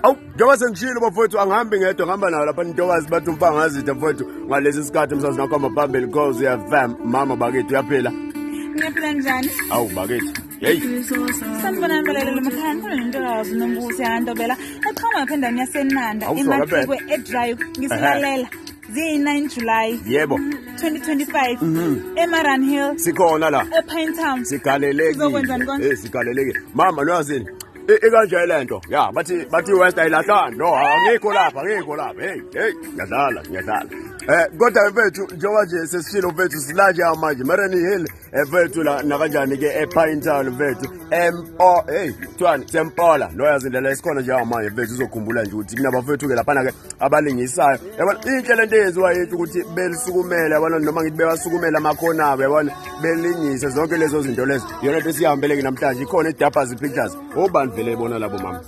Awu, njengoba sengishilo bafowethu angihambi ngedwa ngihamba nayo lapha intokazi bathi umfangazitha mfowethu ngalesi sikhathi msazi nakho phambili cause uyafam mama bakithi uyaphila. Ngiyaphila njani? Awu bakithi. Hey. Sanibona mbalelo makhaya khona nentokazi nombusi yandobela. Echama lapha endaweni yaseNanda Awusho eMathikwe eDrive ngisilalela. Zi9 July Yebo. 2025 eMaran Hill Sikhona la. ePine Town. Sigalelekile. Sizokwenzani konke? Sigalelekile. Mama noyazini. Ikanje lento. Ya, bathi West ayilahlana. No, angikho lapha. Hey, ngiyadlala. Kodwa mfethu njengoba nje sesishilo mfethu silaje manje Maran Hill mfethu la nakanjani ke ePine Town mfethu Twani Tempola noyazi indlela esikhona nje manje mfethu uzokhumbula nje ukuthi kunabafethu ke lapha ke abalingisayo yabona inhle lento eyenziwa yethu ukuthi belisukumele yabona noma ngithi bewasukumela amakhona abo yabona belingise zonke lezo zinto lezo yona into esihambele ke namhlanje ikhona eDabbers Pictures obani vele ebona labo mama.